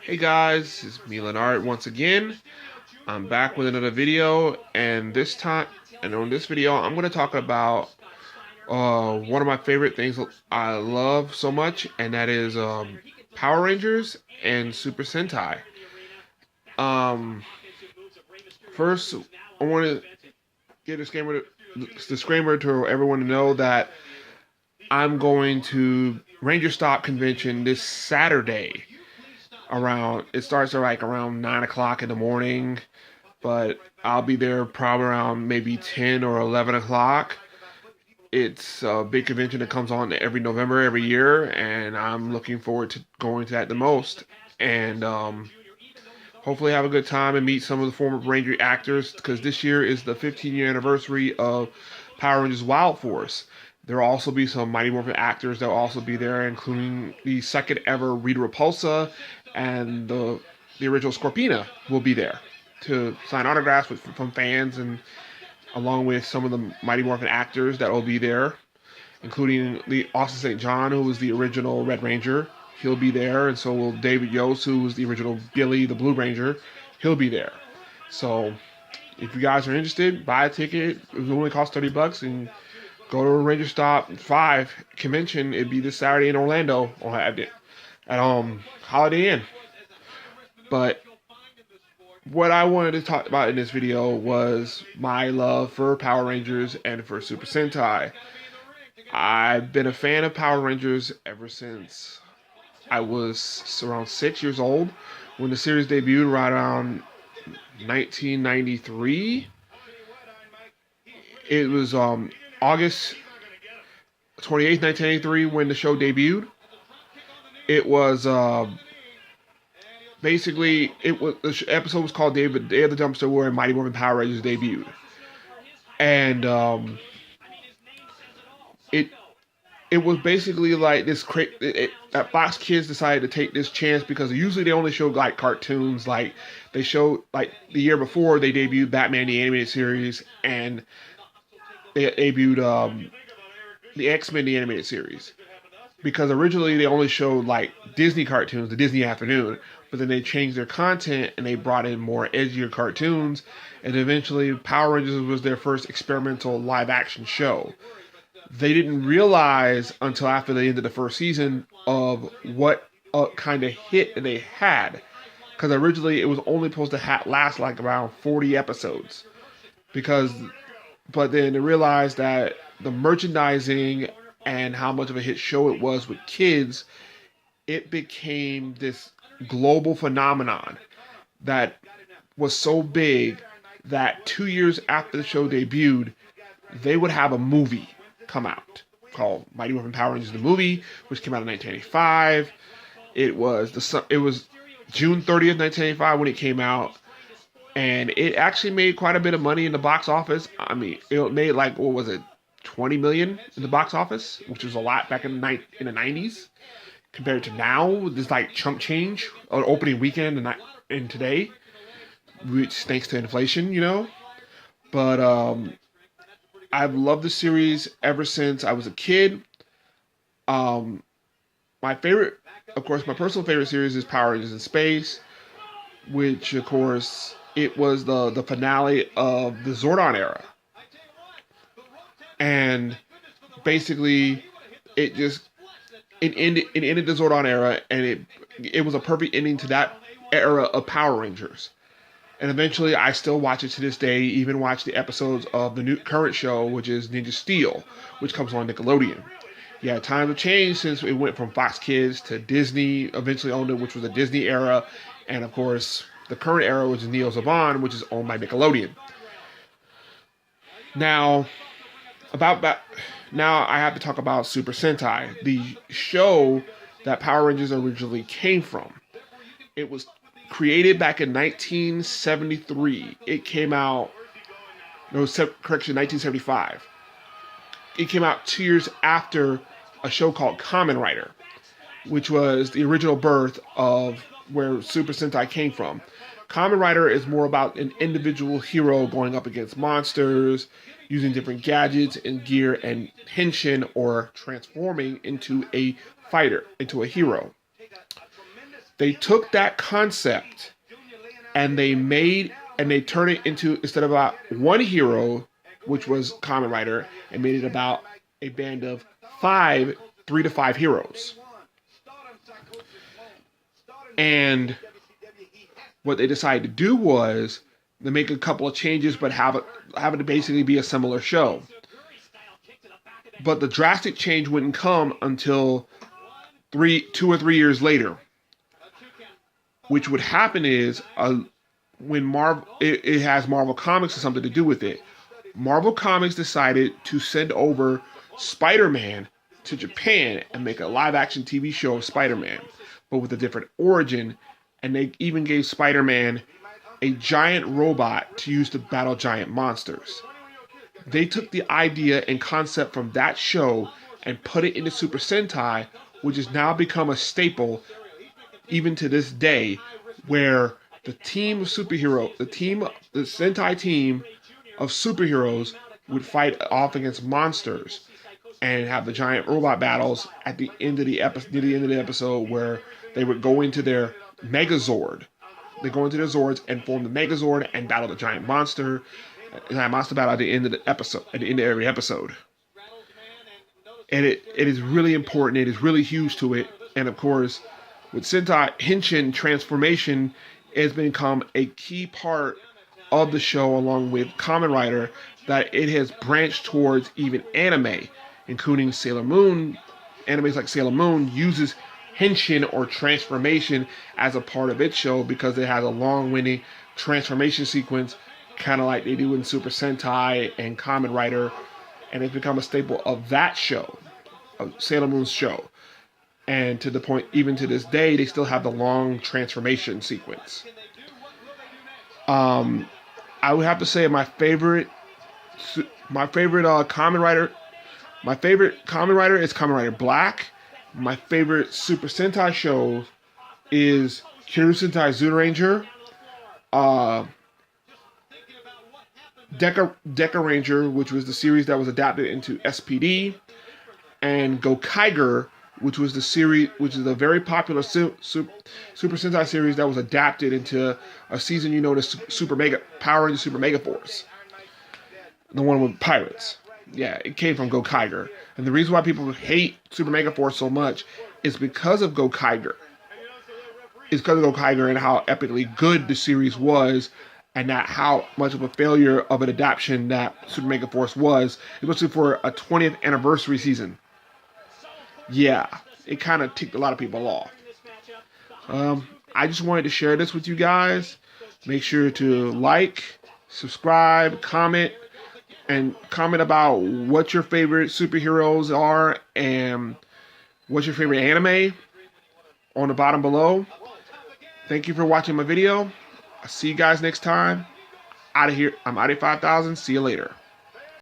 Hey guys, it's me Leonard once again. I'm back with another video, and on this video, I'm going to talk about one of my favorite things I love so much, and that is Power Rangers and Super Sentai. Um, First, I want to get a disclaimer to everyone to know that I'm going to Ranger Stop convention this Saturday. It starts at like around 9 o'clock in the morning, but I'll be there probably around maybe 10 or 11 o'clock. It's a big convention that comes on every November every year, and I'm looking forward to going to that the most. And hopefully have a good time and meet some of the former Ranger actors, because this year is the 15-year anniversary of Power Rangers Wild Force. There will also be some Mighty Morphin actors that will also be there, including the second ever Rita Repulsa and the original Scorpina will be there to sign autographs from fans, and along with some of the Mighty Morphin actors that will be there, including the Austin St. John, who was the original Red Ranger. He'll be there, and so will David Yost, who was the original Billy, the Blue Ranger. He'll be there. So, if you guys are interested, buy a ticket. It only costs $30, and go to Ranger Stop 5 convention. It'd be this Saturday in Orlando at Holiday Inn. But what I wanted to talk about in this video was my love for Power Rangers and for Super Sentai. I've been a fan of Power Rangers ever since I was around 6 years old, when the series debuted right around 1993. It was August 28th, 1983 when the show debuted. It was basically the episode was called Day of the Dumpster, where Mighty Morphin Power Rangers debuted. And it it was basically like that Fox Kids decided to take this chance, because usually they only show like cartoons. Like they showed, like the year before they debuted Batman the Animated Series, and they debuted the X-Men the Animated Series, because originally they only showed like Disney cartoons, the Disney Afternoon, but then they changed their content and they brought in more edgier cartoons, and eventually Power Rangers was their first experimental live action show. They didn't realize until after the end of the first season of what kind of hit they had, because originally it was only supposed to last like around 40 episodes, because but then they realized that the merchandising and how much of a hit show it was with kids, it became this global phenomenon that was so big that 2 years after the show debuted, they would have a movie come out called Mighty Morphin Power Rangers the movie, which came out in 1985. It was June 30th, 1985 when it came out, and it actually made quite a bit of money in the box office. I mean, it made like, what was it, 20 million in the box office, which was a lot back in the 90s compared to now. There's like chump change on opening weekend and today, which thanks to inflation, you know. But I've loved the series ever since I was a kid. Um, my favorite, of course, my personal favorite series is Power Rangers in Space, which, of course, it was the finale of the Zordon era. And basically, it ended the Zordon era, and it was a perfect ending to that era of Power Rangers. And eventually, I still watch it to this day. Even watch the episodes of the new current show, which is Ninja Steel, which comes on Nickelodeon. Yeah, times have changed since it went from Fox Kids to Disney. Eventually owned it, which was the Disney era, and of course, the current era, which is Neo Saban, which is owned by Nickelodeon. Now, about that, now I have to talk about Super Sentai, the show that Power Rangers originally came from. It was created back in 1973. It came out, no, correction, 1975. It came out 2 years after a show called Kamen Rider, which was the original birth of where Super Sentai came from. Kamen Rider is more about an individual hero going up against monsters, using different gadgets and gear and henshin, or transforming into a fighter, into a hero. They took that concept and they turned it into, instead of about one hero, which was Kamen Rider, and made it about a band of 3 to 5 heroes. And what they decided to do was to make a couple of changes, but have it to basically be a similar show. But the drastic change wouldn't come until 2 or 3 years later. Which would happen is when Marvel, it has Marvel Comics or something to do with it. Marvel Comics decided to send over Spider-Man to Japan and make a live-action TV show of Spider-Man, but with a different origin. And they even gave Spider-Man a giant robot to use to battle giant monsters. They took the idea and concept from that show and put it into Super Sentai, which has now become a staple even to this day, where the team of superhero, the Sentai team of superheroes would fight off against monsters and have the giant robot battles at the end of the episode, where they would go into their Megazord. They go into their Zords and form the Megazord and battle the giant monster. Giant monster battle at the end of the episode, at the end of every episode. And it is really important. It is really huge to it. And of course, with Sentai, Henshin transformation has become a key part of the show, along with Kamen Rider, that it has branched towards even anime, including Sailor Moon. Animes like Sailor Moon uses Henshin or transformation as a part of its show because it has a long-winded transformation sequence, kind of like they do in Super Sentai and Kamen Rider, and it's become a staple of that show, of Sailor Moon's show. And to the point, even to this day, they still have the long transformation sequence. I would have to say my favorite Kamen Rider, is Kamen Rider Black. My favorite Super Sentai show is Kyoto Sentai Zuranger, Deca Ranger, which was the series that was adapted into SPD, and Gokaiger, which was the series, which is a very popular Super Sentai series that was adapted into a season the Super Mega Power Rangers Super Mega Force, the one with pirates. Yeah, it came from Gokaiger, and the reason why people hate Super Mega Force so much is because of Gokaiger. It's because of Gokaiger and how epically good the series was, and not how much of a failure of an adaptation that Super Mega Force was, especially for a 20th anniversary season. Yeah, it kind of ticked a lot of people off. I just wanted to share this with you guys. Make sure to like, subscribe, comment about what your favorite superheroes are and what's your favorite anime on the bottom below. Thank you for watching my video. I'll see you guys next time. Out of here. I'm Adi 5000. See you later.